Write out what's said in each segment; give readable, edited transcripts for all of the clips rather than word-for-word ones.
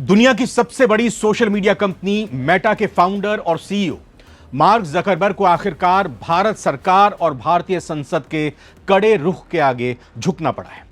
दुनिया की सबसे बड़ी सोशल मीडिया कंपनी मेटा के फाउंडर और सीईओ मार्क जकरबर्ग को आखिरकार भारत सरकार और भारतीय संसद के कड़े रुख के आगे झुकना पड़ा है।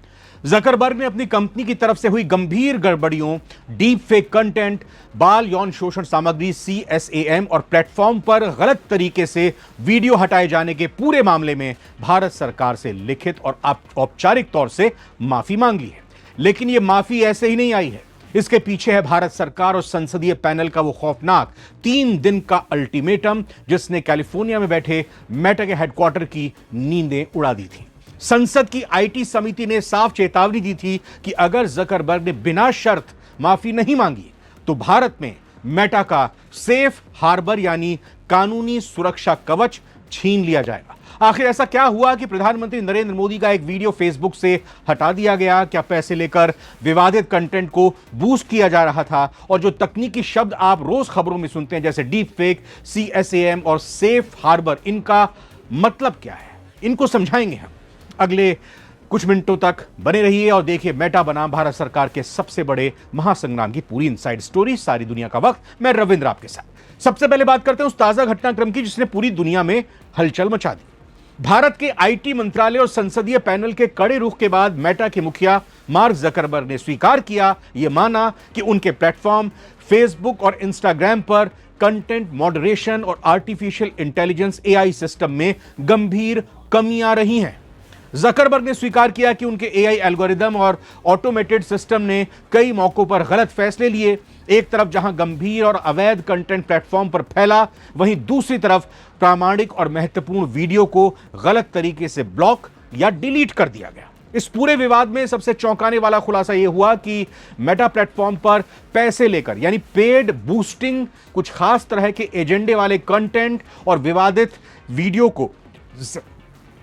जकरबर्ग ने अपनी कंपनी की तरफ से हुई गंभीर गड़बड़ियों, डीप फेक कंटेंट, बाल यौन शोषण सामग्री CSAM और प्लेटफॉर्म पर गलत तरीके से वीडियो हटाए जाने के पूरे मामले में भारत सरकार से लिखित और औपचारिक तौर से माफी मांग ली है। लेकिन यह माफी ऐसे ही नहीं आई है। इसके पीछे है भारत सरकार और संसदीय पैनल का वो खौफनाक 3 दिन का अल्टीमेटम, जिसने कैलिफोर्निया में बैठे मेटा के हेडक्वार्टर की नींदें उड़ा दी थी। संसद की IT समिति ने साफ चेतावनी दी थी कि अगर जकरबर्ग ने बिना शर्त माफी नहीं मांगी तो भारत में मेटा का सेफ हार्बर यानी कानूनी सुरक्षा कवच छीन लिया जाएगा। आखिर ऐसा क्या हुआ कि प्रधानमंत्री नरेंद्र मोदी का एक वीडियो फेसबुक से हटा दिया गया? क्या पैसे लेकर विवादित कंटेंट को बूस्ट किया जा रहा था? और जो तकनीकी शब्द आप रोज खबरों में सुनते हैं जैसे डीप फेक, CSAM और सेफ हार्बर, इनका मतलब क्या है? इनको समझाएंगे हम। अगले कुछ मिनटों तक बने रहिए और देखिए मेटा बनाम भारत सरकार के सबसे बड़े महासंग्राम की पूरी इनसाइड स्टोरी। सारी दुनिया का वक्त, मैं रविंद्र आपके साथ। सबसे पहले बात करते हैं उस ताजा घटनाक्रम की जिसने पूरी दुनिया में हलचल मचा दी। भारत के IT मंत्रालय और संसदीय पैनल के कड़े रुख के बाद मेटा के मुखिया मार्क जकरबर्ग ने स्वीकार किया, यह माना कि उनके प्लेटफॉर्म फेसबुक और इंस्टाग्राम पर कंटेंट मॉडरेशन और आर्टिफिशियल इंटेलिजेंस AI सिस्टम में गंभीर कमियां रही हैं। जकरबर्ग ने स्वीकार किया कि उनके AI एल्गोरिदम और ऑटोमेटेड सिस्टम ने कई मौकों पर गलत फैसले लिए। एक तरफ जहां गंभीर और अवैध कंटेंट प्लेटफॉर्म पर फैला, वहीं दूसरी तरफ प्रामाणिक और महत्वपूर्ण वीडियो को गलत तरीके से ब्लॉक या डिलीट कर दिया गया। इस पूरे विवाद में सबसे चौंकाने वाला खुलासा यह हुआ कि मेटा प्लेटफॉर्म पर पैसे लेकर यानी पेड बूस्टिंग, कुछ खास तरह के एजेंडे वाले कंटेंट और विवादित वीडियो को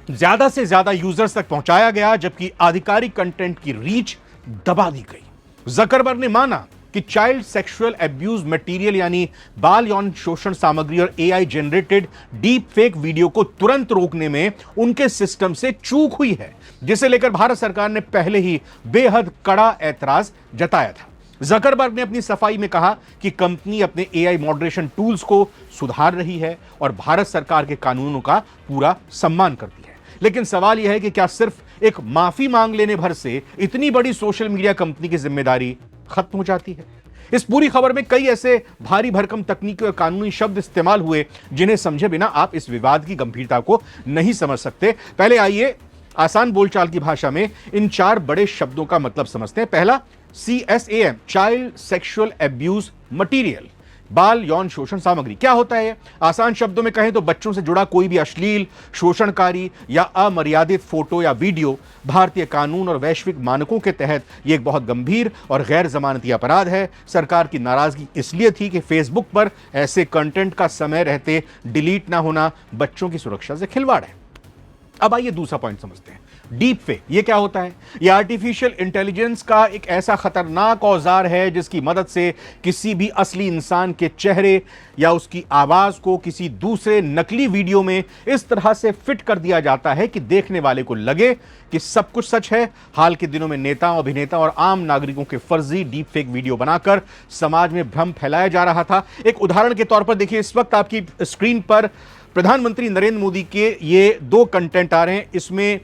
ज्यादा से ज्यादा यूजर्स तक पहुंचाया गया, जबकि आधिकारिक कंटेंट की रीच दबा दी गई। जकरबर्ग ने माना कि चाइल्ड सेक्सुअल एब्यूज मटेरियल यानी बाल यौन शोषण सामग्री और AI generated deep fake video को तुरंत रोकने में उनके सिस्टम से चूक हुई है, जिसे लेकर भारत सरकार ने पहले ही बेहद कड़ा ऐतराज जताया था। जकरबर्ग ने अपनी सफाई में कहा कि कंपनी अपने AI मॉडरेशन टूल्स को सुधार रही है और भारत सरकार के कानूनों का पूरा सम्मान करती है। लेकिन सवाल यह है कि क्या सिर्फ एक माफी मांग लेने भर से इतनी बड़ी सोशल मीडिया कंपनी की जिम्मेदारी खत्म हो जाती है? इस पूरी खबर में कई ऐसे भारी भरकम तकनीकी और कानूनी शब्द इस्तेमाल हुए जिन्हें समझे बिना आप इस विवाद की गंभीरता को नहीं समझ सकते। पहले आइए आसान बोलचाल की भाषा में इन 4 बड़े शब्दों का मतलब समझते हैं। पहला, CSAM, child sexual abuse material, बाल यौन शोषण सामग्री। क्या होता है? आसान शब्दों में कहें तो बच्चों से जुड़ा कोई भी अश्लील, शोषणकारी या अमर्यादित फोटो या वीडियो भारतीय कानून और वैश्विक मानकों के तहत यह एक बहुत गंभीर और गैर जमानती अपराध है। सरकार की नाराजगी इसलिए थी कि फेसबुक पर ऐसे कंटेंट का समय रहते डिलीट ना होना बच्चों की सुरक्षा से खिलवाड़ है। अब आइए दूसरा पॉइंट समझते हैं। डीप फेक, ये क्या होता है? यह आर्टिफिशियल इंटेलिजेंस का एक ऐसा खतरनाक औजार है जिसकी मदद से किसी भी असली इंसान के चेहरे या उसकी आवाज को किसी दूसरे नकली वीडियो में इस तरह से फिट कर दिया जाता है कि देखने वाले को लगे कि सब कुछ सच है। हाल के दिनों में नेताओं, अभिनेताओं और आम नागरिकों के फर्जी डीप फेक वीडियो बनाकर समाज में भ्रम फैलाया जा रहा था। एक उदाहरण के तौर पर देखिए, इस वक्त आपकी स्क्रीन पर प्रधानमंत्री नरेंद्र मोदी के ये 2 कंटेंट आ रहे हैं। इसमें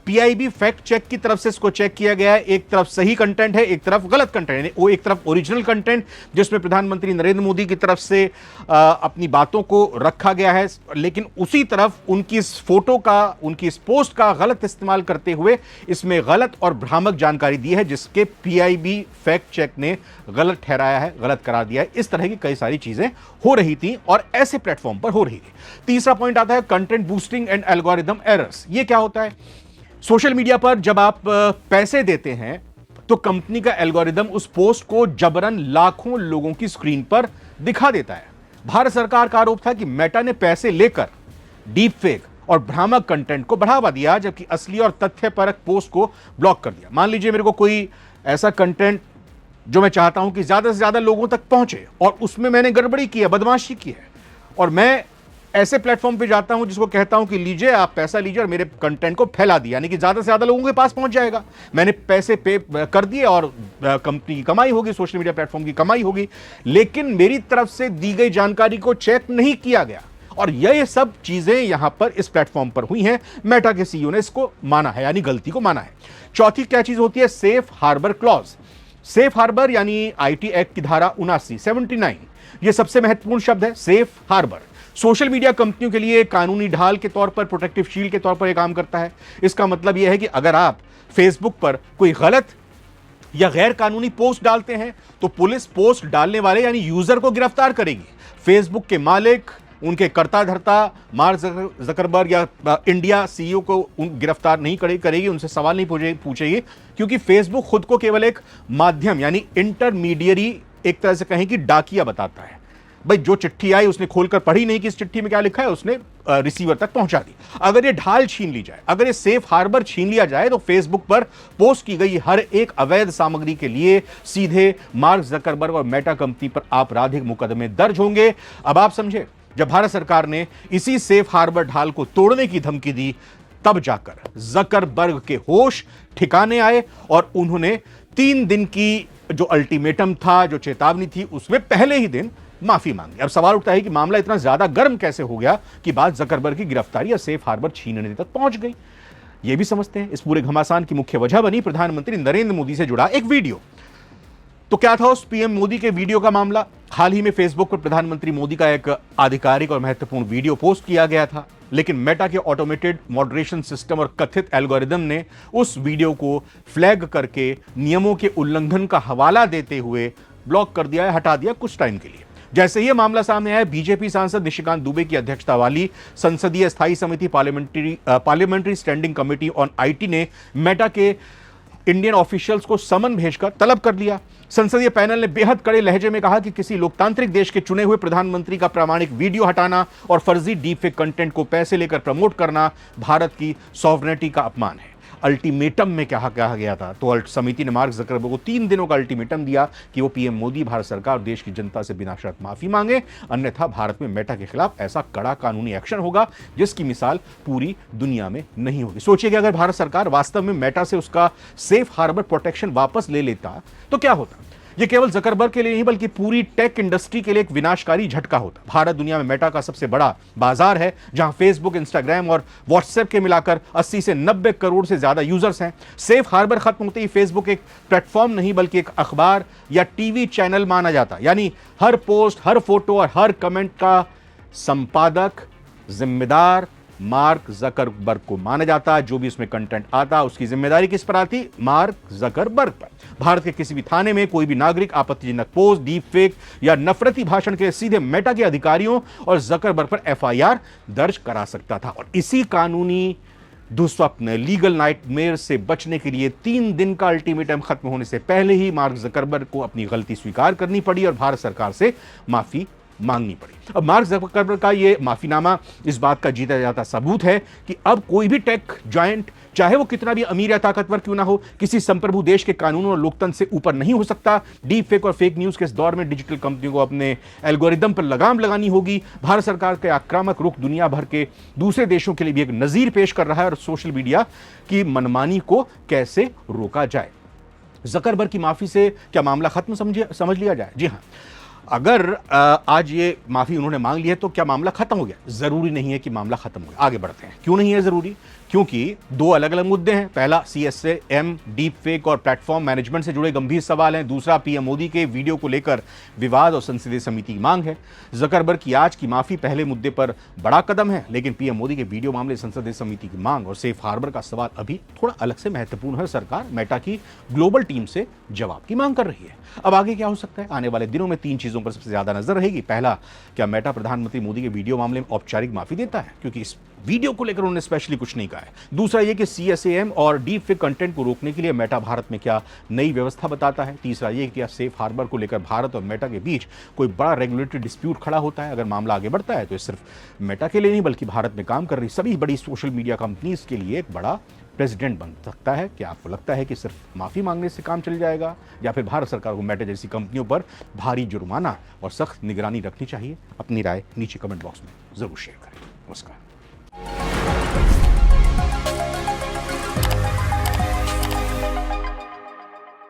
PIB फैक्ट चेक की तरफ से इसको चेक किया गया है। एक तरफ सही कंटेंट है, एक तरफ गलत कंटेंट है। वो एक तरफ ओरिजिनल कंटेंट जिसमें प्रधानमंत्री नरेंद्र मोदी की तरफ से अपनी बातों को रखा गया है, लेकिन उसी तरफ उनकी इस फोटो का, उनकी इस पोस्ट का गलत इस्तेमाल करते हुए इसमें गलत और भ्रामक जानकारी दी है, जिसके PIB फैक्ट चेक ने गलत ठहराया है, गलत करार दिया है। इस तरह की कई सारी चीजें हो रही थी और ऐसे प्लेटफॉर्म पर हो रही थी। तीसरा पॉइंट आता है content boosting and algorithm errors. ये क्या होता है? सोशल मीडिया पर जब आप पैसे देते हैं तो कंपनी का एल्गोरिदम उस पोस्ट को जबरन लाखों लोगों की स्क्रीन पर दिखा देता है। भारत सरकार का आरोप था कि मेटा ने पैसे लेकर डीप फेक और भ्रामक कंटेंट को बढ़ावा दिया, जबकि असली और तथ्यपरक पोस्ट को ब्लॉक कर दिया। मान लीजिए मेरे को कोई ऐसा कंटेंट जो मैं चाहता हूं कि ज्यादा से ज्यादा लोगों तक पहुंचे और उसमें मैंने गड़बड़ी की है, बदमाशी की है, और मैं ऐसे प्लेटफॉर्म पे जाता हूं जिसको कहता हूं कि लीजिए, आप पैसा लीजिए और मेरे कंटेंट को फैला दिया, यानी कि ज्यादा से ज्यादा लोगों के पास पहुंच जाएगा। मैंने पैसे पे कर दिए और कंपनी की कमाई होगी, सोशल मीडिया प्लेटफॉर्म की कमाई होगी, लेकिन मेरी तरफ से दी गई जानकारी को चेक नहीं किया गया। और ये सब चीजें यहां पर इस प्लेटफॉर्म पर हुई हैं। मेटा के सीईओ ने इसको माना है, यानी गलती को माना है। चौथी क्या चीज होती है? Safe harbour clause. Safe harbour यानी आईटी एक्ट की धारा 79 ये सबसे महत्वपूर्ण शब्द है। सेफ हार्बर सोशल मीडिया कंपनियों के लिए कानूनी ढाल के तौर पर, प्रोटेक्टिव शील्ड के तौर पर यह काम करता है। इसका मतलब यह है कि अगर आप फेसबुक पर कोई गलत या गैर कानूनी पोस्ट डालते हैं तो पुलिस पोस्ट डालने वाले यानी यूजर को गिरफ्तार करेगी। फेसबुक के मालिक, उनके कर्ता धर्ता मार्क जकरबर्ग या इंडिया सीईओ को गिरफ्तार नहीं करेगी, उनसे सवाल नहीं पूछेगी, क्योंकि फेसबुक खुद को केवल एक माध्यम यानी इंटरमीडियरी, एक तरह से कहें कि डाकिया बताता है। भाई जो चिट्ठी आई उसने खोलकर पढ़ी नहीं कि इस चिट्ठी में क्या लिखा है, उसने रिसीवर तक पहुंचा दी। अगर ये ढाल छीन ली जाए, अगर ये सेफ हार्बर छीन लिया जाए, तो फेसबुक पर पोस्ट की गई हर एक अवैध सामग्री के लिए सीधे मार्क जकरबर्ग और मेटा कंपनी पर आपराधिक मुकदमे दर्ज होंगे। अब आप समझे, जब भारत सरकार ने इसी सेफ हार्बर ढाल को तोड़ने की धमकी दी, तब जाकर जकरबर्ग के होश ठिकाने आए और उन्होंने 3 दिन की जो अल्टीमेटम था, जो चेतावनी थी, उसमें पहले ही दिन माफी मांगी। अब सवाल उठता है कि मामला इतना ज्यादा गर्म कैसे हो गया कि बात जकरबर्ग की गिरफ्तारी या सेफ हार्बर छीनने तक पहुंच गई। यह भी समझते हैं। इस पूरे घमासान की मुख्य वजह बनी प्रधानमंत्री नरेंद्र मोदी से जुड़ा एक वीडियो। तो क्या था उस पीएम मोदी के वीडियो का मामला? हाल ही में फेसबुक पर प्रधानमंत्री मोदी का एक आधिकारिक और महत्वपूर्ण वीडियो पोस्ट किया गया था, लेकिन मेटा के ऑटोमेटेड मॉडरेशन सिस्टम और कथित एल्गोरिदम ने उस वीडियो को फ्लैग करके नियमों के उल्लंघन का हवाला देते हुए ब्लॉक कर दिया है, हटा दिया कुछ टाइम के लिए। जैसे ही मामला सामने आया, बीजेपी सांसद निशिकांत दुबे की अध्यक्षता वाली संसदीय स्थायी समिति parliamentary standing committee on IT ने मेटा के इंडियन ऑफिशियल्स को समन भेजकर तलब कर लिया। संसदीय पैनल ने बेहद कड़े लहजे में कहा कि किसी लोकतांत्रिक देश के चुने हुए प्रधानमंत्री का प्रामाणिक वीडियो हटाना और फर्जी डीपफेक कंटेंट को पैसे लेकर प्रमोट करना भारत की सॉवरेनिटी का अपमान है। अल्टीमेटम में क्या कहा गया था? तो समिति ने मार्क जकरबर्ग को 3 दिनों का अल्टीमेटम दिया कि वो पीएम मोदी, भारत सरकार और देश की जनता से बिना शर्त माफी मांगे, अन्यथा भारत में मेटा के खिलाफ ऐसा कड़ा कानूनी एक्शन होगा जिसकी मिसाल पूरी दुनिया में नहीं होगी। सोचिए कि अगर भारत सरकार वास्तव में मेटा से उसका सेफ हार्बर प्रोटेक्शन वापस ले लेता तो क्या होता। यह केवल जकरबर्ग के लिए नहीं बल्कि पूरी टेक इंडस्ट्री के लिए एक विनाशकारी झटका होता। भारत दुनिया में मेटा का सबसे बड़ा बाजार है, जहां फेसबुक, इंस्टाग्राम और व्हाट्सएप के मिलाकर 80 से 90 करोड़ से ज्यादा यूजर्स हैं। सेफ हार्बर खत्म होते ही फेसबुक एक प्लेटफॉर्म नहीं बल्कि एक अखबार या टीवी चैनल माना जाता, यानी हर पोस्ट, हर फोटो और हर कमेंट का संपादक, जिम्मेदार मार्क जकरबर्ग को माना जाता। जो भी उसमें कंटेंट आता, उसकी जिम्मेदारी किस पर आती? मार्क जकरबर्ग पर। भारत के किसी भी थाने में कोई भी नागरिक आपत्तिजनक पोस्ट, डीप फेक या नफरती भाषण के सीधे मेटा के अधिकारियों और जकरबर्ग पर एफआईआर दर्ज करा सकता था। और इसी कानूनी दुस्वप्न, लीगल नाइटमेयर से बचने के लिए 3 दिन का अल्टीमेटम खत्म होने से पहले ही मार्क जकरबर्ग को अपनी गलती स्वीकार करनी पड़ी और भारत सरकार से माफी मांगनी पड़ी। अब मार्क जकरबर्ग का यह माफीनामा इस बात का जीता जाता सबूत है कि अब कोई भी टेक जायंट, चाहे वो कितना भी अमीर या ताकतवर क्यों ना हो, किसी संप्रभु देश के कानूनों और लोकतंत्र से ऊपर नहीं हो सकता। डीप फेक और फेक न्यूज के इस दौर में डिजिटल कंपनियों को अपने एल्गोरिदम पर लगाम लगानी होगी। भारत सरकार के आक्रामक रुख दुनिया भर के दूसरे देशों के लिए भी एक नजीर पेश कर रहा है और सोशल मीडिया की मनमानी को कैसे रोका जाए। जकरबर्ग की माफी से क्या मामला खत्म समझ लिया जाए? जी हाँ, अगर आज ये माफी उन्होंने मांग ली है तो क्या मामला खत्म हो गया? जरूरी नहीं है कि मामला खत्म हो गया। आगे बढ़ते हैं। क्यों नहीं है जरूरी? क्योंकि 2 अलग अलग मुद्दे हैं। पहला CSAM, डीप फेक और प्लेटफॉर्म मैनेजमेंट से जुड़े गंभीर सवाल हैं। दूसरा पीएम मोदी के वीडियो को लेकर विवाद और संसदीय समिति की मांग है। जकरबर्ग की आज की माफी पहले मुद्दे पर बड़ा कदम है, लेकिन पीएम मोदी के वीडियो मामले, संसदीय समिति की मांग और सेफ हार्बर का सवाल अभी थोड़ा अलग से महत्वपूर्ण है। सरकार मेटा की ग्लोबल टीम से जवाब की मांग कर रही है। अब आगे क्या हो सकता है? आने वाले दिनों में 3 चीजों पर सबसे ज्यादा नजर रहेगी। पहला, क्या मेटा प्रधानमंत्री मोदी के वीडियो मामले में औपचारिक माफी देता है, क्योंकि इस वीडियो को लेकर उन्होंने स्पेशली कुछ नहीं कहा है। दूसरा यह कि CSAM और डीप फेक कंटेंट को रोकने के लिए मेटा भारत में क्या नई व्यवस्था बताता है। तीसरा यह कि क्या सेफ हार्बर को लेकर भारत और मेटा के बीच कोई बड़ा रेगुलेटरी डिस्प्यूट खड़ा होता है। अगर मामला आगे बढ़ता है तो ये सिर्फ मेटा के लिए नहीं बल्कि भारत में काम कर रही सभी बड़ी सोशल मीडिया कंपनीज के लिए एक बड़ा प्रेसिडेंट बन सकता है। क्या आपको लगता है कि सिर्फ माफी मांगने से काम चल जाएगा, या फिर भारत सरकार को मेटा जैसी कंपनियों पर भारी जुर्माना और सख्त निगरानी रखनी चाहिए? अपनी राय नीचे कमेंट बॉक्स में जरूर शेयर करें। नमस्कार।